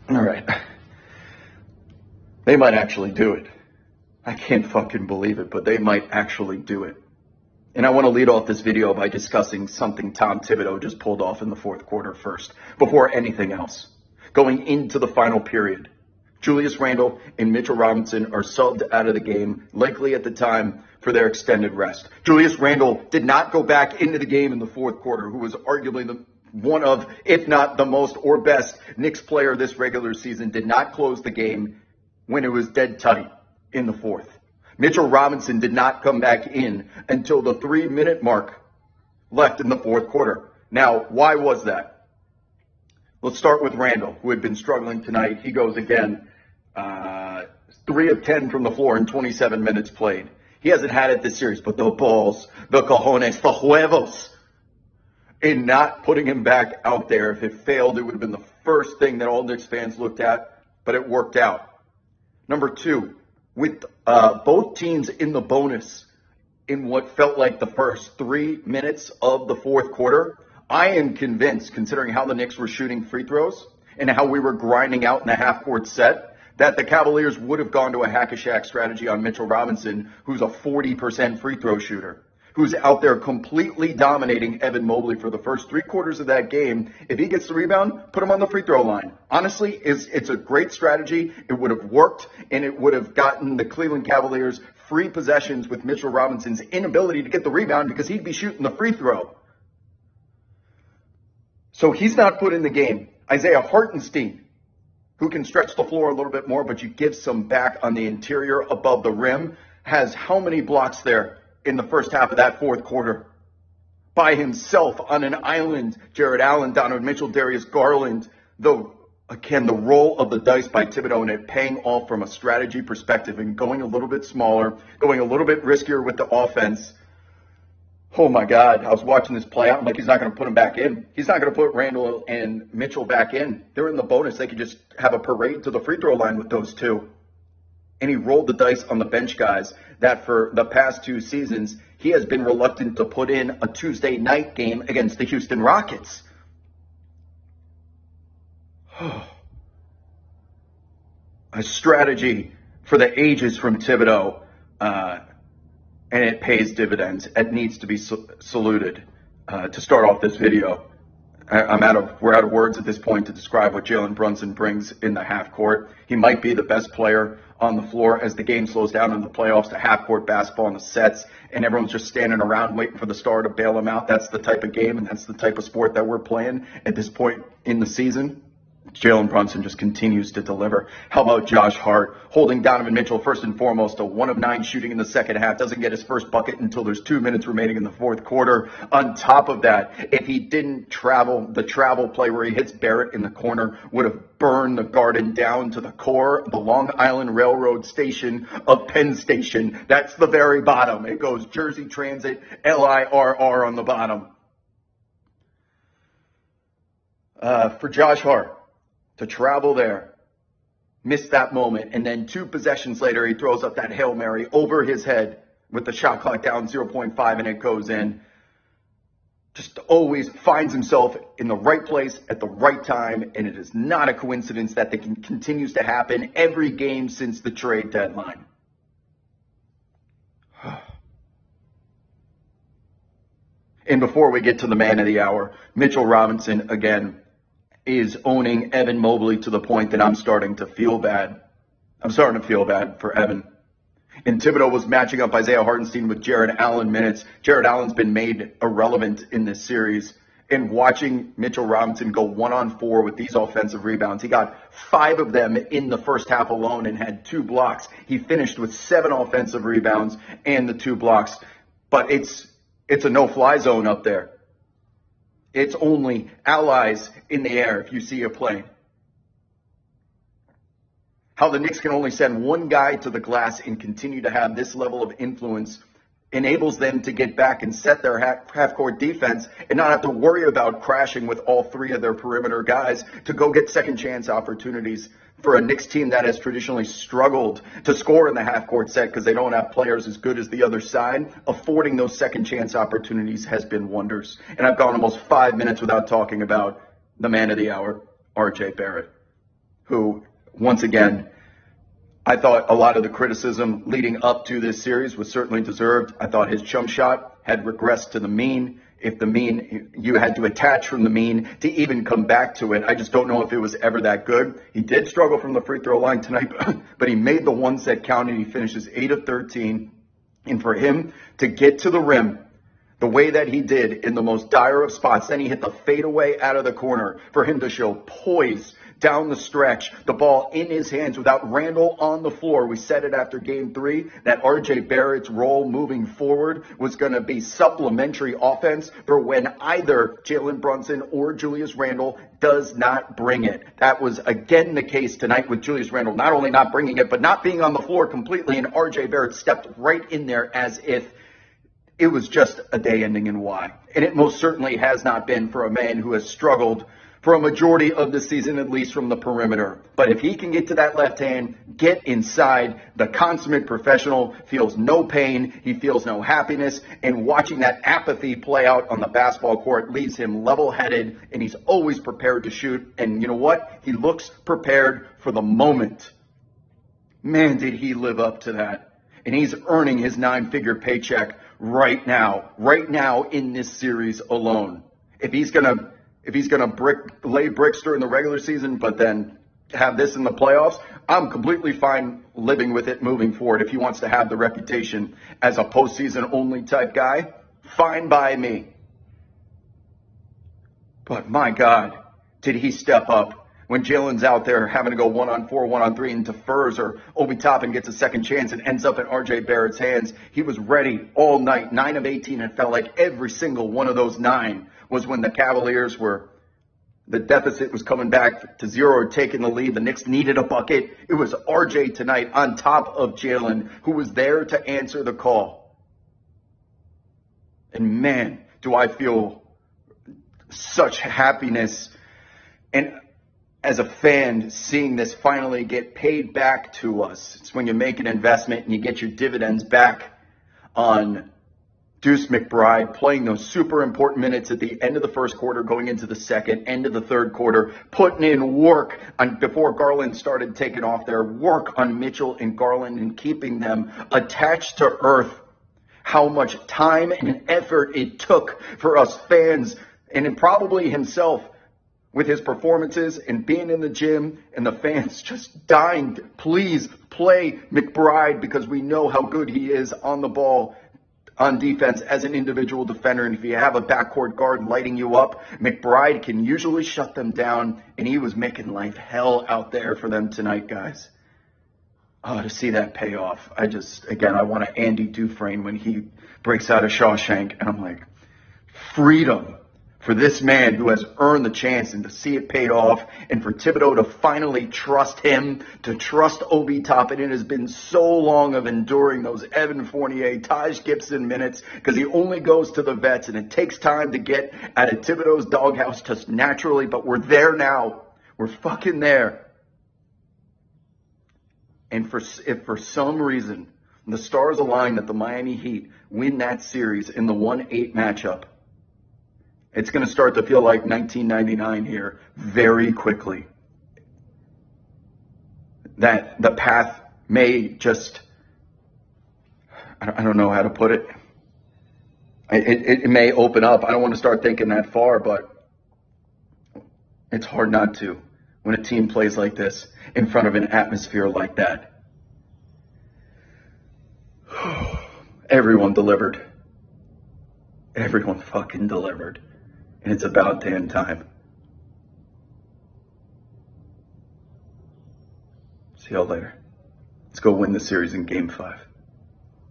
All right. They might actually do it. I can't fucking believe it, but they might actually do it. And I want to lead off this video by discussing something Tom Thibodeau just pulled off in the fourth quarter first, before anything else. Going into the final period, Julius Randle and Mitchell Robinson are subbed out of the game, likely at the time for their extended rest. Julius Randle did not go back into the game in the fourth quarter, who was arguably one of, if not the most or best Knicks player this regular season, did not close the game when it was dead tight in the fourth. Mitchell Robinson did not come back in until the 3-minute mark left in the fourth quarter. Now, why was that? Let's start with Randle, who had been struggling tonight. He goes again, 3 of 10 from the floor in 27 minutes played. He hasn't had it this series, but the balls, the cojones, the huevos, in not putting him back out there. If it failed, it would have been the first thing that all Knicks fans looked at, but it worked out. Number two, with both teams in the bonus in what felt like the first 3 minutes of the fourth quarter, I am convinced, considering how the Knicks were shooting free throws and how we were grinding out in the half-court set, that the Cavaliers would have gone to a hack-a-shack strategy on Mitchell Robinson, who's a 40% free throw shooter, who's out there completely dominating Evan Mobley for the first 3 quarters of that game. If he gets the rebound, put him on the free throw line. Honestly, it's a great strategy. It would have worked, and it would have gotten the Cleveland Cavaliers free possessions with Mitchell Robinson's inability to get the rebound because he'd be shooting the free throw. So he's not put in the game. Isaiah Hartenstein, who can stretch the floor a little bit more, but you give some back on the interior above the rim, has how many blocks there in the first half of that fourth quarter? By himself on an island. Jarrett Allen, Donovan Mitchell, Darius Garland. The roll of the dice by Thibodeau and it paying off from a strategy perspective and going a little bit smaller, going a little bit riskier with the offense. Oh my God, I was watching this play out. I'm like, he's not going to put him back in. He's not going to put Randle and Mitchell back in. They're in the bonus. They could just have a parade to the free throw line with those two. And he rolled the dice on the bench guys that for the past 2 seasons, he has been reluctant to put in a Tuesday night game against the Houston Rockets. A strategy for the ages from Thibodeau, and it pays dividends. It needs to be saluted. To start off this video, we're out of words at this point to describe what Jalen Brunson brings in the half court. He might be the best player on the floor as the game slows down in the playoffs to half court basketball in the sets, and everyone's just standing around waiting for the star to bail him out. That's the type of game and that's the type of sport that we're playing at this point in the season. Jalen Brunson just continues to deliver. How about Josh Hart holding Donovan Mitchell first and foremost to 1 of 9 shooting in the second half, doesn't get his first bucket until there's 2 minutes remaining in the fourth quarter. On top of that, if he didn't travel, the travel play where he hits Barrett in the corner would have burned the Garden down to the core, the Long Island Railroad station of Penn Station. That's the very bottom. It goes Jersey Transit, LIRR on the bottom. For Josh Hart to travel there, miss that moment, and then 2 possessions later, he throws up that Hail Mary over his head with the shot clock down 0.5 and it goes in. Just always finds himself in the right place at the right time, and it is not a coincidence that it continues to happen every game since the trade deadline. And before we get to the man of the hour, Mitchell Robinson, again, is owning Evan Mobley to the point that I'm starting to feel bad. I'm starting to feel bad for Evan. And Thibodeau was matching up Isaiah Hartenstein with Jarrett Allen minutes. Jarrett Allen's been made irrelevant in this series. And watching Mitchell Robinson go 1-on-4 with these offensive rebounds, he got 5 of them in the first half alone and had 2 blocks. He finished with 7 offensive rebounds and the 2 blocks. But it's a no-fly zone up there. It's only allies in the air if you see a plane. How the Knicks can only send 1 guy to the glass and continue to have this level of influence enables them to get back and set their half-court defense and not have to worry about crashing with all 3 of their perimeter guys to go get second-chance opportunities for a Knicks team that has traditionally struggled to score in the half-court set because they don't have players as good as the other side. Affording those second-chance opportunities has been wonders. And I've gone almost 5 minutes without talking about the man of the hour, RJ Barrett. who, once again, I thought a lot of the criticism leading up to this series was certainly deserved. I thought his jump shot had regressed to the mean. If the mean, you had to attach from the mean to even come back to it. I just don't know if it was ever that good. He did struggle from the free throw line tonight, but he made the ones that counted. He finishes 8 of 13. And for him to get to the rim the way that he did in the most dire of spots, then he hit the fadeaway out of the corner, for him to show poise down the stretch, the ball in his hands without Randle on the floor. We said it after game 3 that RJ Barrett's role moving forward was going to be supplementary offense for when either Jalen Brunson or Julius Randle does not bring it. That was again the case tonight with Julius Randle not only not bringing it, but not being on the floor completely, and RJ Barrett stepped right in there as if it was just a day ending in Y. And it most certainly has not been for a man who has struggled for a majority of the season, at least from the perimeter. But if he can get to that left hand, get inside, the consummate professional feels no pain, he feels no happiness, and watching that apathy play out on the basketball court leaves him level-headed, and he's always prepared to shoot. And you know what? He looks prepared for the moment. Man, did he live up to that. And he's earning his 9-figure paycheck right now in this series alone. If he's gonna lay bricks during the regular season, but then have this in the playoffs, I'm completely fine living with it moving forward. If he wants to have the reputation as a postseason only type guy, fine by me. But my God, did he step up when Jalen's out there having to go 1-on-4, 1-on-3 and defers, or Obi Toppin gets a second chance and ends up in RJ Barrett's hands. He was ready all night, 9 of 18. It felt like every single one of those 9 was when the Cavaliers the deficit was coming back to 0 or taking the lead. The Knicks needed a bucket. It was RJ tonight on top of Jalen, who was there to answer the call. And man, do I feel such happiness. And as a fan, seeing this finally get paid back to us. It's when you make an investment and you get your dividends back on Deuce McBride playing those super important minutes at the end of the first quarter, going into the second, end of the third quarter, putting in work before Garland started taking off there, work on Mitchell and Garland and keeping them attached to earth. How much time and effort it took for us fans, and probably himself, with his performances and being in the gym and the fans just dying. Please play McBride, because we know how good he is on the ball, on defense as an individual defender. And if you have a backcourt guard lighting you up, McBride can usually shut them down. And he was making life hell out there for them tonight, guys. Oh, to see that pay off. I want to Andy Dufresne when he breaks out of Shawshank. And I'm like, freedom for this man who has earned the chance, and to see it paid off, and for Thibodeau to finally trust him, to trust Obi Toppin. It has been so long of enduring those Evan Fournier, Taj Gibson minutes, because he only goes to the vets, and it takes time to get out of Thibodeau's doghouse just naturally, but we're there now. We're fucking there. And if for some reason the stars align that the Miami Heat win that series in the 1-8 matchup, it's going to start to feel like 1999 here very quickly. That the path may just, I don't know how to put it. It may open up. I don't want to start thinking that far, but it's hard not to when a team plays like this in front of an atmosphere like that. Everyone delivered. Everyone fucking delivered. And it's about damn time. See y'all later. Let's go win the series in Game 5.